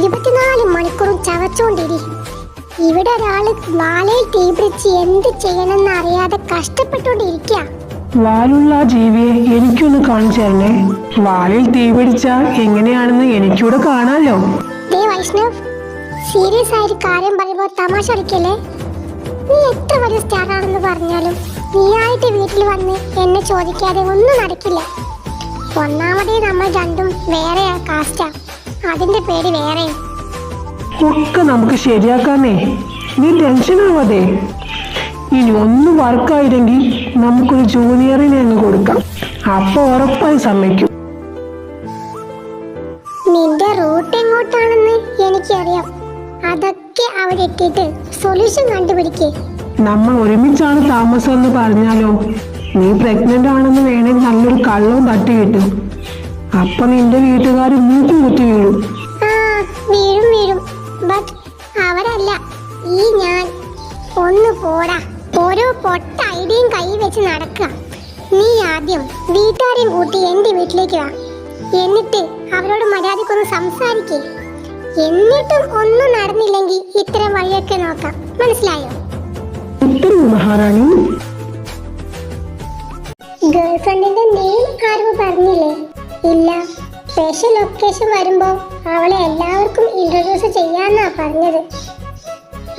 24 മണിക്കൂറും ചവച്ചോണ്ടിരി. ഇവിടെ ഒരാള് വാലയിൽ തീ പിടിച്ച് എന്ത് ചെയ്യണമെന്ന് അറിയാതെ കഷ്ടപ്പെട്ടുകൊണ്ടിരിക്കുക. വാലുള്ള ജീവിയെ എനിക്കൊന്ന് കാണിച്ചു തരണേ. വാലിൽ തീ പിടിച്ച എങ്ങനെയാണെന്ന് എനിക്കൂടെ കാണാലോ. വൈഷ്ണവ്, സീരിയസ് ആയ ഒരു കാര്യം പറയുമ്പോൾ തമാശ അടിക്കല്ലേ. നീ എത്ര വലിയ സ്റ്റാർ ആണെന്ന് പറഞ്ഞാലും നീയായിട്ട് വീട്ടിൽ വന്ന് എന്നെ ചോദിക്കാതെ ഒന്നും നടക്കില്ല. ഒന്നാമതേ നമ്മൾ രണ്ടും വേറെ കാസ്റ്റാ, അതിന്റെ പേര് വേറെ. ഒക്കെ നമുക്ക് ശരിയാക്കാന്നേ, നീ ടെൻഷൻ ആവാതെ. ഇനി ഒന്നും വർക്കായില്ലെങ്കിൽ നമുക്കൊരു ജൂനിയറിനെ അങ്ങ് കൊടുക്കാം. അപ്പൊ ഉറപ്പായി സമ്മതിക്കും. നിന്റെ റൂട്ട് എങ്ങോട്ടാണെന്ന് എനിക്കറിയാം. അതൊക്കെ അവിടെ ഇട്ടിട്ട് സൊല്യൂഷൻ കണ്ടുപിടിക്കേ. നമ്മൾ ഒരുമിച്ചാണ് താമസം എന്ന് പറഞ്ഞാലോ, നീ പ്രഗ്നന്റ് ആണെന്ന് വേണമെങ്കിൽ നല്ലൊരു കള്ളവും തട്ടി കിട്ടും. അപ്പൊ നിന്റെ വീട്ടുകാർ മൂക്കും കുത്തി വീഴും. വീഴും. ബട്ട് അവരല്ല, ഈ ഞാൻ. ഒന്ന് പോടാ. ഓരോ പൊട്ട ഐഡിയയും കൈ വെച്ച് നടക്കുക. നീ ആദ്യം വീട്ടുകാരെയും കൂട്ടി എന്റെ വീട്ടിലേക്ക് വാ. എന്നിട്ട് അവരോട് മര്യാദക്കൊന്ന് സംസാരിക്കേ. എന്നിട്ടും ഒന്നും നടന്നില്ലെങ്കിൽ ഇത്തരം വഴിയൊക്കെ നോക്കാം. മനസ്സിലായോ? മഹാറാണി, ഗേൾഫ്രണ്ടിന്റെ നെയിം ആരും പറഞ്ഞില്ലേ? ഇല്ല. സ്പെഷ്യൽ ഒക്കേഷൻ വരുമ്പോ അവളെ എല്ലാവർക്കും ഇൻട്രൊഡ്യൂസ് ചെയ്യാന്നാ പറഞ്ഞത്.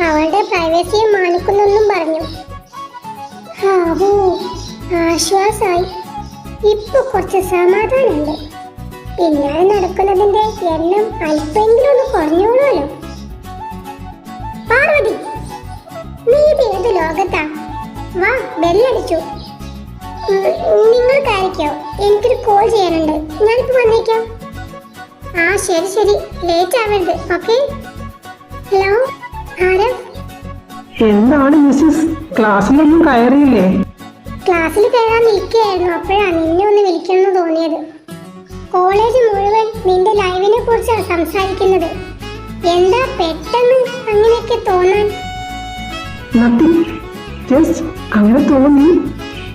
അവളുടെ പ്രൈവസിയെ മാനിക്കുന്നെന്നും പറഞ്ഞു. ആശ്വാസായി. ഇപ്പൊ കുറച്ച് സമാധാനമുണ്ട്. പിന്നാലെ നടക്കുന്നതിന്റെ എണ്ണം അല്പെങ്കിലും ഒന്ന് കുറഞ്ഞോളൂല്ലോ. പാർവതി, നീ ഇത് ഏത് ലോകത്താ? വാ, ബെല്ലടിച്ചു. നിങ്ങൾക്കായിരിക്കോ? എനിക്കൊരു കോൾ ചെയ്യാനുണ്ട്. ഞാനിപ്പോ വന്നേക്കാം. ശരി, ലേറ്റ് ആവരുത്. ഓക്കെ. ഹലോ ആരവ്? എന്താണ് മിസ്സസ്, ക്ലാസ്സിലൊന്നും കയറിയില്ലേ? ക്ലാസ്സിൽ കയറാൻ നിൽക്കുകയായിരുന്നു. അപ്പോഴാണ് നിന്നെ ഒന്ന് വിളിക്കണമെന്ന് തോന്നിയത്. കോളേജ് മുഴുവൻ നിന്റെ ലൈവിനെ കുറിച്ചാണ് സംസാരിക്കുന്നത്. എന്താ പെട്ടെന്ന് അങ്ങനെയൊക്കെ തോന്നാൻ? അങ്ങനെ തോന്നി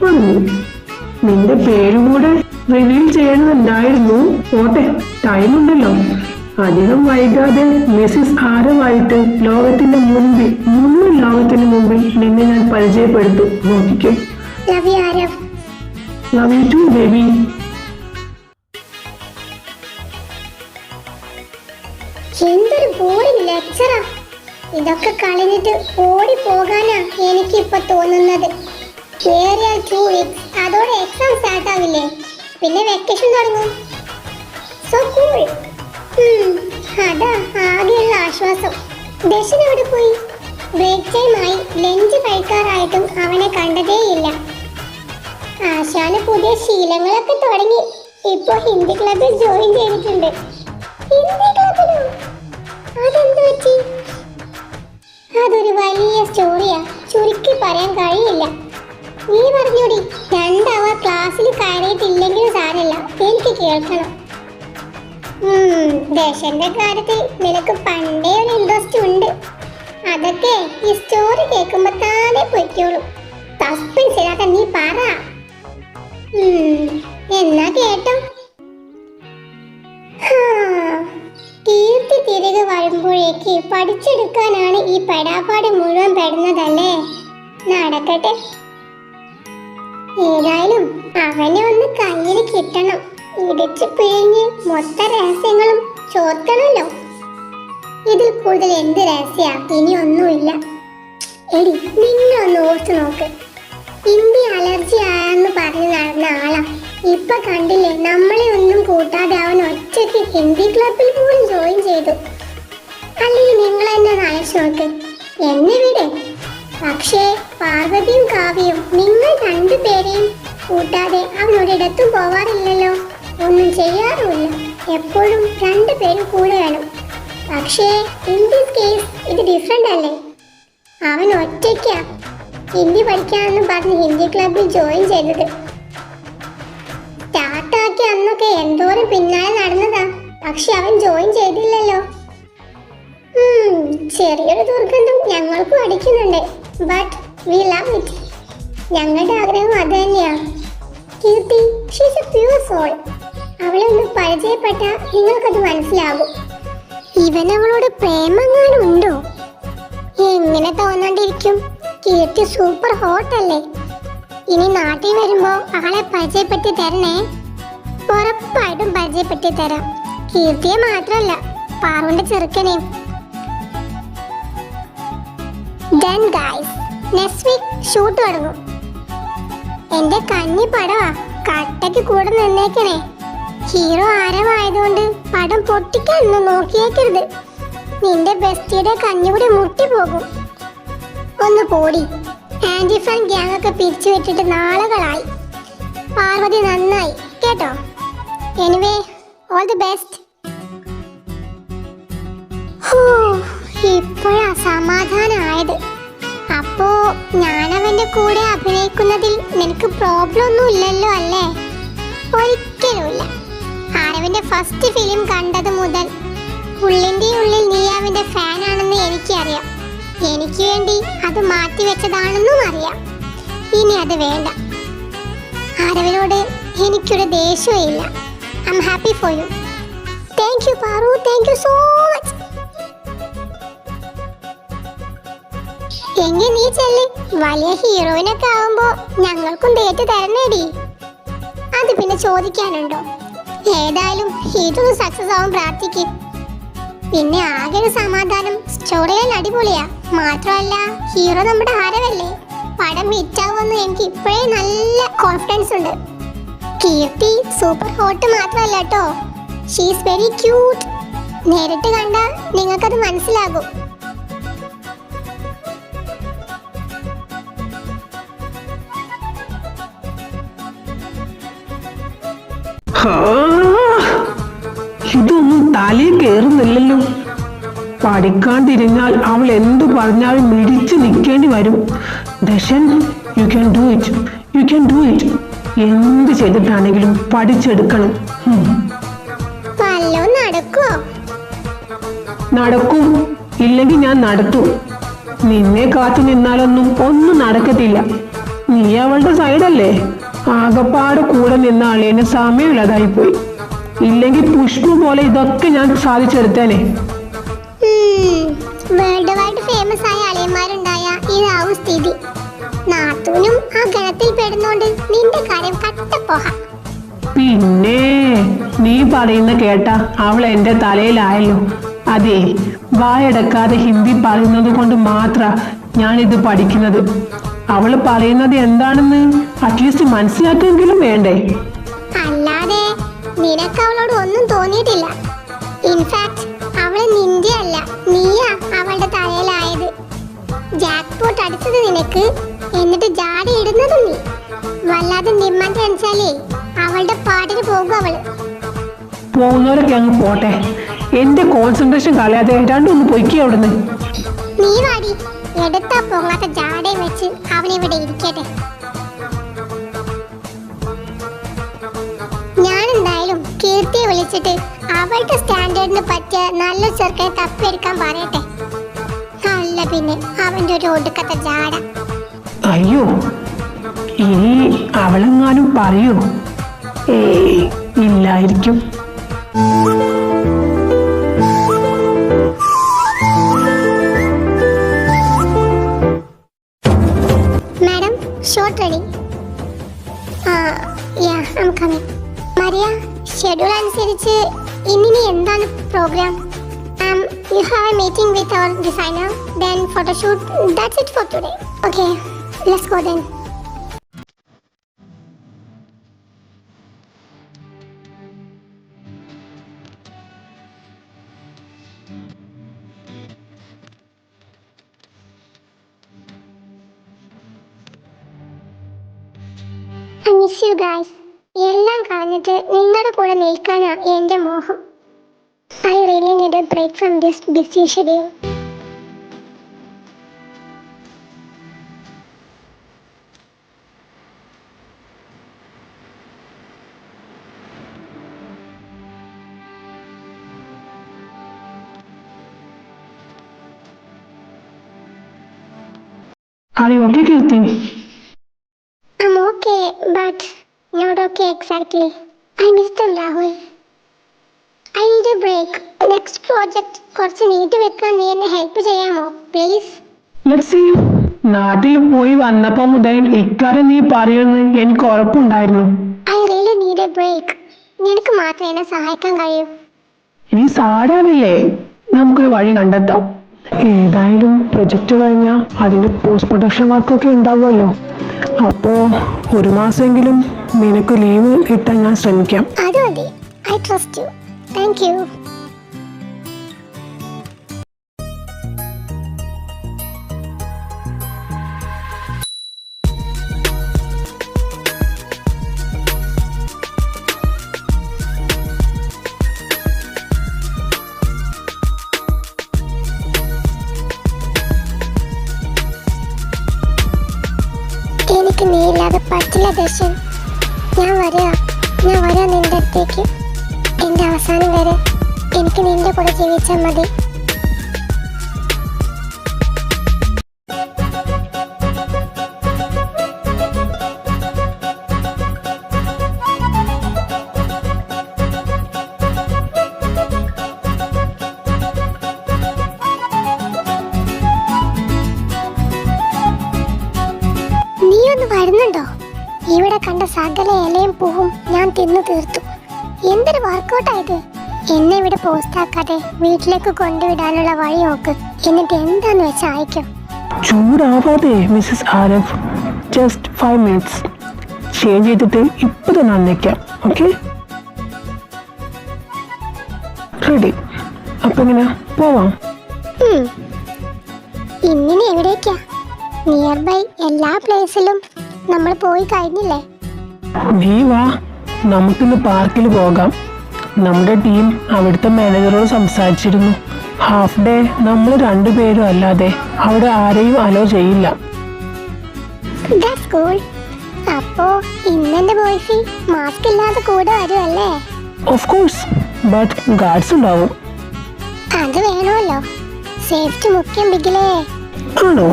പറഞ്ഞു. നിന്റെ പേരും കൂടെ റിവീൽ ചെയ്യണമെന്നുണ്ടായിരുന്നു. ഓട്ടെ, ടൈമുണ്ടല്ലോ. അധികം വൈകാതെ മിസ്സിസ് ആരവായിട്ട് ലോകത്തിന്റെ മുൻപിൽ, മുഴുവൻ ലോകത്തിന് മുമ്പിൽ നിന്നെ ഞാൻ പരിചയപ്പെടുത്തും. നോക്കിക്കോ. Love you Aarav. Love you too baby. എന്തൊരു ബോറിംഗ് ലെക്ചറാ. ഇതൊക്കെ കളഞ്ഞിട്ട് ഓടി പോകാനാ എനിക്കിപ്പൊ തോന്നുന്നത്. കേറിയാൽ 2 weeks, അതോടെ എക്സാം സ്റ്റാർട്ട് ആവില്ലേ? പിന്നെ വെക്കേഷൻ തുടങ്ങും. So cool. അതാ ആകെയുള്ള ആശ്വാസം. ദർശൻ എവിടെ പോയി? ബ്രേക്ക് ടൈം ആയി. ലഞ്ച് കഴിക്കാറായിട്ടും അവനെ കണ്ടതേയില്ല. ആശാന് പുതിയ ശീലങ്ങളൊക്കെ തുടങ്ങി. ഇപ്പൊ ഹിന്ദി ക്ലബിൽ ജോയിൻ ചെയ്തിട്ടുണ്ട്. ഹിന്ദി ക്ലബിലോ? അതെന്ത് പറ്റി? അതൊരു വലിയ സ്റ്റോറിയാ, ചുരുക്കി പറയാൻ കഴിയില്ല. നീ പറഞ്ഞോടി. 2 hour ക്ലാസ്സിൽ കയറിയിട്ടില്ലെങ്കിലും സാരമില്ല, എനിക്ക് കേൾക്കണം. ദശന്റെ കാര്യത്തിൽ നിനക്ക് പണ്ടേ ഒരു ഇൻട്രസ്റ്റ് ഉണ്ട്. അതൊക്കെ ഈ സ്റ്റോറി കേൾക്കുമ്പോ താനെ പൊയ്ക്കോളും. സസ്പെൻസ് ഇല്ലാത്ത നീ പറ. എന്നാ കേട്ടോ. കീർത്തി തിരികെ വരുമ്പോഴേക്ക് പഠിച്ചെടുക്കാനാണ് ഈ പെടാപ്പാട് മുഴുവൻ പെടുന്നതല്ലേ. നടക്കട്ടെ. ഏതായാലും അവനെ ഒന്ന് കയ്യിൽ കിട്ടണം. ഇടിച്ചു പിഴിഞ്ഞ് മൊത്ത രഹസ്യങ്ങളും ചോർത്തണല്ലോ. ഇതിൽ കൂടുതൽ എന്ത് രഹസ്യ? ഇനി ഒന്നുമില്ല. എടി, നിങ്ങളൊന്ന് ഓർത്തു നോക്ക്. ഹിന്ദി അലർജി ആയെന്ന് പറഞ്ഞ് നടന്ന ആളാ. ഇപ്പൊ കണ്ടില്ലേ, നമ്മളെ ഒന്നും കൂട്ടാതെ അവൻ ഒറ്റയ്ക്ക് ഹിന്ദി ക്ലബിൽ പോലും ജോയിൻ ചെയ്തു. അല്ലെങ്കിൽ നിങ്ങൾ എന്നെ അയച്ചു നോക്ക്. എന്നെ വിടെ. പക്ഷേ പാർവതിയും കാവ്യയും നിങ്ങൾ 2 പേരെയും കൂട്ടാതെ അവൻ ഒരിടത്തും പോവാറില്ലല്ലോ. ഒന്നും ചെയ്യാറുമില്ല. എപ്പോഴും 2 പേരും കൂടെ വേണം. പക്ഷേ ഇൻ ദിസ് കേസ് ഇത് ഡിഫറെന്റ് അല്ലേ? അവൻ ഒറ്റയ്ക്കാ ഹിന്ദി പഠിക്കാനെന്ന് പറഞ്ഞ് ഹിന്ദി ക്ലബിൽ ജോയിൻ ചെയ്തത്. സ്റ്റാർട്ടാക്കി അന്നൊക്കെ എന്തോരം പിന്നാലെ നടന്നതാ. പക്ഷെ അവൻ ജോയിൻ ചെയ്തില്ലല്ലോ. ചെറിയൊരു ദുർഗന്ധം ഞങ്ങൾക്കും അടിക്കുന്നുണ്ട്. But we love it. ഞങ്ങളുടെ ആഗ്രഹം അത് തന്നെയാ. കീർത്തി, ഷീസ് എ പ്യൂർ സോൾ. അവളെ ഒന്ന് പരിചയപ്പെട്ടാൽ നിങ്ങൾക്കത് മനസ്സിലാകും. ഇവനവളോട് പ്രേമങ്ങാനും ഉണ്ടോ? എങ്ങനെ തോന്നാണ്ടിരിക്കും? കീർത്തി സൂപ്പർ ഹോട്ട് അല്ലേ? ഇനി നാട്ടിൽ വരുമ്പോ ആളെ പരിചയപ്പെടുത്തി തരണേ. ഉറപ്പായിട്ടും പരിചയപ്പെടുത്തി തരാം. കീർത്തിയെ മാത്രല്ല, പാറുവിന്റെ ചെറുക്കനെയും. Done guys. Next week shoot തുടങ്ങും. എന്റെ കന്നി പടവാ, കട്ടയ്ക്ക് കൂടെ നിന്നേക്കണേ. ഹീറോ ആരവായതുകൊണ്ട് പടം പൊട്ടിക്കാനൊന്നും നോക്കിയേക്കരുത്. നിന്റെ ബെസ്റ്റിയുടെ കഞ്ഞുകൂടി മുട്ടിപ്പോകും. ഒന്ന് പോടി. ആന്റി ഫാൻ ഗ്യാങ് ഒക്കെ പിരിച്ചു വിട്ടിട്ട് നാളുകളായി. പാർവതി നന്നായി കേട്ടോ. Anyway all the best. ഇപ്പോഴാ സമാധാനമായത്. അപ്പോ ഞാനവന്റെ കൂടെ അഭിനയിക്കുന്നതിൽ നിനക്ക് പ്രോബ്ലം ഒന്നും ഇല്ലല്ലോ അല്ലേ? ഒരിക്കലുമില്ല. ആരവിന്റെ ഫസ്റ്റ് ഫിലിം കണ്ടത് മുതൽ ഉള്ളിന്റെ ഉള്ളിൽ നീ അവന്റെ ഫാനാണെന്ന് എനിക്കറിയാം. എനിക്ക് വേണ്ടി അത് മാറ്റിവെച്ചതാണെന്നും അറിയാം. ഇനി അത് വേണ്ട. ആരവിനോട് എനിക്കൊരു ദേഷ്യവും ഇല്ല. I am happy for you. Thank you Paru, thank you so much. എങ്കിൽ നീ ചെല്ല്. വലിയ ഹീറോയിനൊക്കെ ആവുമ്പോ ഞങ്ങൾക്കും ഡേറ്റ് തരണേടി. അത് പിന്നെ ചോദിക്കാനുണ്ടോ? ഏതായാലും ഇതൊന്ന് സക്സസ് ആവും പ്രാർത്ഥിക്കും. പിന്നെ ആകെ ഒരു സമാധാനം, സ്റ്റോറിയിൽ അടിപൊളിയാ. മാത്രമല്ല ഹീറോ നമ്മുടെ ആരവല്ലേ. പടം ഹിറ്റാവുമെന്ന് എനിക്ക് ഇപ്പോഴേ നല്ല കോൺഫിഡൻസ് ഉണ്ട്. കീർത്തി സൂപ്പർ ഹോട്ട് മാത്രമല്ല കേട്ടോ, ഷീസ് വെരി ക്യൂട്ട്. നേരിട്ട് കണ്ടാൽ നിങ്ങൾക്കത് മനസ്സിലാകും. ഇതൊന്നും തലയിൽ കയറുന്നില്ലല്ലോ. പഠിക്കാണ്ടിരുന്നാൽ അവൾ എന്തു പറഞ്ഞാലും മിടിച്ചു നിൽക്കേണ്ടി വരും. ദശൻ, you can do it, you can do it. എന്ത് ചെയ്തിട്ടാണെങ്കിലും പഠിച്ചെടുക്കണം. നടക്കും, ഇല്ലെങ്കിൽ ഞാൻ നടത്തും. നിന്നെ കാത്തു നിന്നാലൊന്നും ഒന്നും നടക്കത്തില്ല. നീ അവളുടെ സൈഡല്ലേ. ആകപ്പാട് കൂടെ നിന്ന ആളിന് സമയമില്ലാതായി പോയി. ഇല്ലെങ്കിൽ പുഷ്പ പോലെ ഇതൊക്കെ ഞാൻ സാധിച്ചെടുത്തേനെ. വേൾഡ് വൈഡ് ഫേമസ് ആയ അളിയന്മാരുണ്ടായ ഇതാവും സ്ഥിതി. നാത്തൂനും ആ ഗണത്തിൽ പെടുന്നോണ്ട് നിന്റെ കാര്യം കട്ടപ്പോഹ. പിന്നെ നീ പറയുന്ന കേട്ട അവൾ എന്റെ തലയിലായല്ലോ. അതെ, വായടക്കാതെ ഹിന്ദി പറയുന്നത് കൊണ്ട് മാത്ര ഞാനിത് പഠിക്കുന്നത്. അവള് പറയുന്നത് എന്താണെന്ന് അറ്റ്ലീസ്റ്റ് മനസ്സിലാക്കെങ്കിലും വേണ്ടേ? അല്ലാതെ നിനക്ക് അവളോട് ഒന്നും തോന്നിയിട്ടില്ല. ഇൻഫാക്ട് അവള് നിന്റെ അല്ല, നീയാ അവളുടെ തലയിലായത്. ജാക്ക് പോട്ട് അടിച്ചത് നിനക്ക്, എന്നിട്ട് ജാടി ഇടുന്നതും നീ. വല്ലാതെ നിമ്മാൻ ടെൻസാലേ അവളുടെ പാട്ടിന് പോകും അവള്. പോകുന്നവരൊക്കെ അങ്ങ് പോട്ടെ. എന്റെ കോൺസെൻട്രേഷൻ കളയാതെ രണ്ടൊന്ന് പൊയ്ക്കി അവിടുന്ന്. നീ വാടി, എടുത്താ പൊങ്ങാത്ത ജാടയും വെച്ച് അവനിവിടെ ഇരിക്കട്ടെ. ഞാൻ എന്തായാലും കീർത്തിയെ വിളിച്ചിട്ട് അവളുടെ സ്റ്റാൻഡേർഡിന് പറ്റിയ നല്ല ചെറുക്കനെ തപ്പിയെടുക്കാൻ പറയട്ടെ. അല്ല പിന്നെ അവന്റെ ഒരു ഒടുക്കത്തെ ജാട. അയ്യോ, ഇനി അവളെങ്ങാനും പറയൂ? ഇല്ലായിരിക്കും. Madam, shot ready. I am coming. Maria, schedule അനുസരിച്ച് ഇന്നിനി എന്താണ് programme? You have a meeting with our designer, then photoshoot. That's it for today. Okay, let's go then. I miss you guys. എല്ലാം കളഞ്ഞിട്ട് നിങ്ങളുടെ കൂടെ നിൽക്കാനാ എൻ്റെ മോഹം. I really need a break from this busy schedule. Are you okay, Kirti? I'm okay, but not okay exactly. I miss them, Rahul. I need a break. Next project കുറച്ച് നീട്ടി വെക്കാൻ നീ എന്നെ ഹെൽപ്പ് ചെയ്യാമോ പ്ലീസ്? Let's see. നാട്ടിൽ പോയി വന്നപ്പോ മുതൽ ഇക്കാര്യം നീ പറയുന്നത് എനിക്ക് ഉറപ്പുണ്ടായിരുന്നു. I really need a break. നിനക്ക് മാത്രമേ എന്നെ സഹായിക്കാൻ കഴിയൂ. ഇനി സാരാവില്ലേ, നമുക്കൊരു വഴി കണ്ടെത്താം. ഏതായാലും പ്രൊജക്റ്റ് കഴിഞ്ഞാൽ അതിന്റെ പോസ്റ്റ് പ്രൊഡക്ഷൻ വർക്കൊക്കെ ഉണ്ടാവുമല്ലോ. അപ്പോ ഒരു മാസമെങ്കിലും നിനക്ക് ലീവ് കിട്ടാൻ ഞാൻ ശ്രമിക്കാം. അത് മതി. I trust you. Thank you. എനിക്ക് നീ ഇല്ലാതെ പറ്റില്ല ദർശൻ. ഞാൻ വരാം നിന്റെ അടുത്തേക്ക്. എന്റെ അവസാനം വരെ എനിക്ക് നിന്റെ കൂടെ ജീവിച്ചാൽ മതി. നീ ഒന്ന് വരുന്നുണ്ടോ? ഇവിടെ കണ്ട സകല ഇലയും പൂവും ഞാൻ തിന്നു തീർത്തു. എന്തൊരു വർക്കൗട്ടായത്. എന്നെ ഇവിടെ പോസ്റ്റാക്കാതെ വീട്ടിലേക്ക് കൊണ്ടുവിടാനുള്ള വഴി നോക്ക്. എന്നിട്ട് എന്താന്ന് വെച്ചാൽ അയക്കും. ചൂടാവാതെ മിസ്സസ് ആരഫ്. ജസ്റ്റ് 5 minutes ചേഞ്ച് ചെയ്തിട്ട് ഇപ്പൊ തന്നെ വന്നേക്കാം. Okay, ready. അപ്പൊ ഇങ്ങനെ പോവാം. ഇന്നിനി എവിടേക്കാ? നിയർ ബൈ എല്ലാ പ്ലേസിലും നമ്മൾ പോയി കഴിഞ്ഞില്ലേ? നീ വാ, നമുക്കിന്ന് പാർക്കിൽ പോകാം. നമ്മുടെ ടീം അവിടുത്തെ മാനേജറോട് സംസാരിച്ചിരുന്നു. ഹാഫ് ഡേ നമ്മൾ 2 പേരും അല്ലാതെ അവിടെ ആരെയും അലോ ചെയ്യില്ല. That's cool. അപ്പോ ഇന്നെന്റെ ബോയ്ഫി മാസ്ക് ഇല്ലാതെ കൂടെ വരുമല്ലേ? ഓഫ് കോഴ്സ്, ബട്ട് ഗാർഡ്സ് ഉണ്ടാവും. അത് വേണമല്ലോ. സേഫ്റ്റി മുഖ്യം ബിഗിലേ. ആണോ?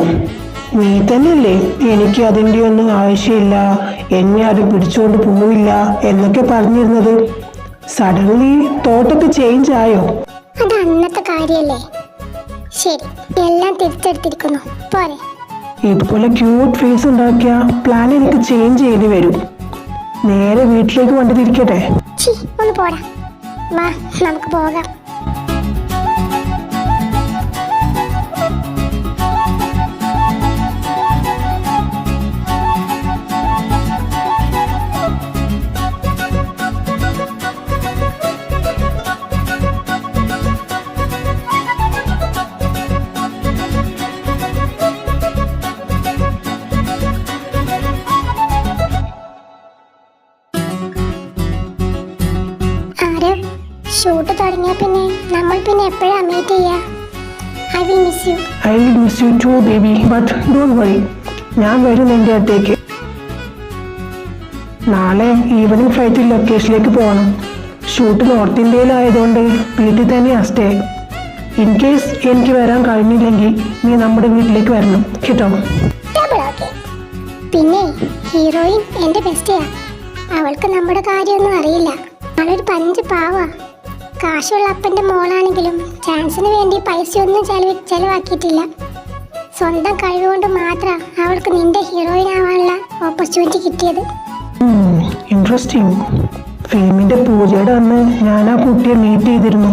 നീ തന്നെയല്ലേ എനിക്ക് അതിൻ്റെ ഒന്നും ആവശ്യമില്ല, എന്നെ ആരും പിടിച്ചുകൊണ്ട് പോവില്ല എന്നൊക്കെ പറഞ്ഞിരുന്നത്. സഡൻലി തോട്ടൊക്കെ ചേഞ്ച് ആയോ? അത് അന്നത്തെ കാര്യല്ലേ. ശരി, എല്ലാം തിരിച്ചെടുത്തിരിക്കുന്നു. പോരെ. ഇതുപോലെ ക്യൂട്ട് ഫേസ് ഉണ്ടാക്കിയ പ്ലാൻ എനിക്ക് ചേഞ്ച് ചെയ്ത് വരും. നേരെ വീട്ടിലേക്ക് വണ്ടി തിരിക്കട്ടെ. ഒന്ന് പോടാ. വാ, നമുക്ക് പോകാം. ഷൂട്ട് തുടങ്ങിയ പിന്നെ നമ്മൾ പിന്നെ എപ്പോഴാ മീറ്റ് ചെയ്യാ? I will miss you. I will miss you too baby, but don't worry, ഞാൻ വരും നിന്റെ അടുത്തേക്ക്. നാളെ ഈവനിങ് ഫ്ലൈറ്റിൽ ലൊക്കേഷനിലേക്ക് പോകണം. ഷൂട്ട് നോർത്ത് ഇന്ത്യയിലായതുകൊണ്ട് വീട്ടിൽ തന്നെയാ സ്റ്റേ. ഇൻ കേസ് എനിക്ക് വരാൻ കഴിഞ്ഞില്ലെങ്കിൽ നീ നമ്മുടെ വീട്ടിലേക്ക് വരണം കേട്ടോ. പിന്നെ ഹീറോയിൻ എന്റെ ബെസ്റ്റിയാ. അവൾക്ക് നമ്മുടെ കാര്യമൊന്നും അറിയില്ല. അവളൊരു പഞ്ച് പാവാ. കാശുള്ള അപ്പന്റെ മോളാണെങ്കിലും ചാൻസിന് വേണ്ടി പൈസയൊന്നും ചെലവാക്കിയിട്ടില്ല. സ്വന്തം കഴിവുകൊണ്ട് മാത്രം അവൾക്ക് നിന്റെ ഹീറോയിൻ ആവാനുള്ള ഓപ്പർച്യൂണിറ്റി കിട്ടിയത്. ഇൻട്രസ്റ്റിംഗ്. ഫിലിമിന്റെ പൂജയുടെ അന്ന് ഞാൻ ആ കുട്ടിയെ മീറ്റ് ചെയ്തിരുന്നു.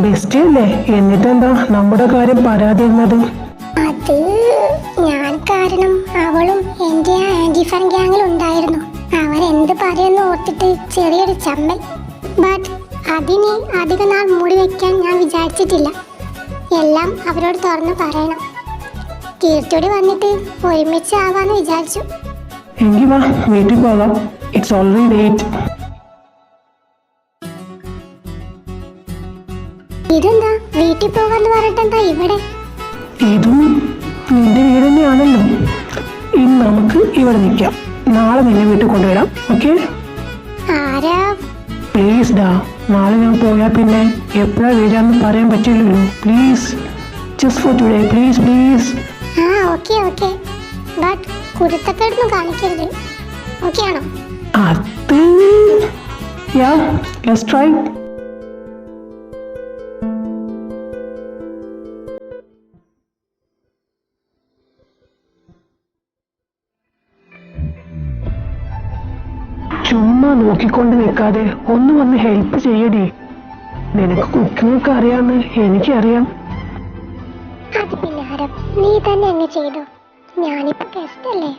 ബെസ്റ്റ് അല്ലേ? എന്നിട്ടെന്താ നമ്മുടെ കാര്യം പരാതിയിരുന്നത്? അത് ഞാൻ കാരണം അവളും എന്റെ ആ ആന്റി ഫൺ ഗ്യാങ്ങിൽ ഉണ്ടായിരുന്നു. അവരെന്ത് പറയുന്നു ഓർത്തിട്ട് ചെറിയൊരു ചമ്മൽ. ബട്ട് അതിനെ അധിക നാൾ മൂടി വെക്കാൻ ഞാൻ വിചാരിച്ചിട്ടില്ല. എല്ലാം അവരോട് തുറന്ന് പറയണം. കീർത്തിയോട് വന്നിട്ട് ഒരുമിച്ച് ആവാന്ന് വിചാരിച്ചു. എങ്കിൽ വാ, വീട്ടിൽ പോകാം. It's already late. ഇതെന്താ വീട്ടിൽ പോകാന്ന് പറഞ്ഞിട്ടെന്താ ഇവിടെ? ഇതും നിന്റെ വീട് തന്നെയാണല്ലോ. ഇന്ന് നമുക്ക് ഇവിടെ നിൽക്കാം. നാളെ നിന്നെ വീട്ടിൽ കൊണ്ടുവരാം. ഓക്കെ? ആരാ? പ്ലീസ് ഡാ, നാളെ ഞാൻ പോയാൽ പിന്നെ എപ്പോഴാ വരാമെന്ന് പറയാൻ പറ്റില്ലല്ലോ. Please, just for today, please please. Okay. But കുരുത്തക്കേടൊന്നും കാണിക്കരുത്. ഓക്കെ ആണോ? അത് യാ, ലെറ്റ്സ് ട്രൈ. നോക്കിക്കൊണ്ട് നിൽക്കാതെ ഒന്ന് വന്ന് ഹെൽപ്പ് ചെയ്യടി. നിനക്ക് കുക്കിംഗ് ഒക്കെ അറിയാന്ന് എനിക്കറിയാം. അത് പിന്നെ ആരം, നീ തന്നെ അങ്ങ് ചെയ്തോ. ഞാനിപ്പോ ഗസ്റ്റ് അല്ലേ.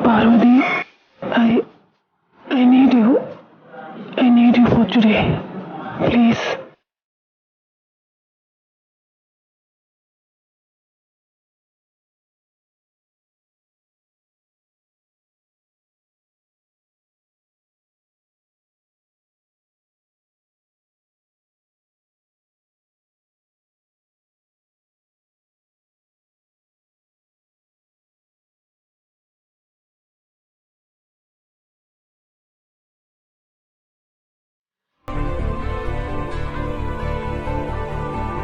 Parvati, I need you. I need you for today.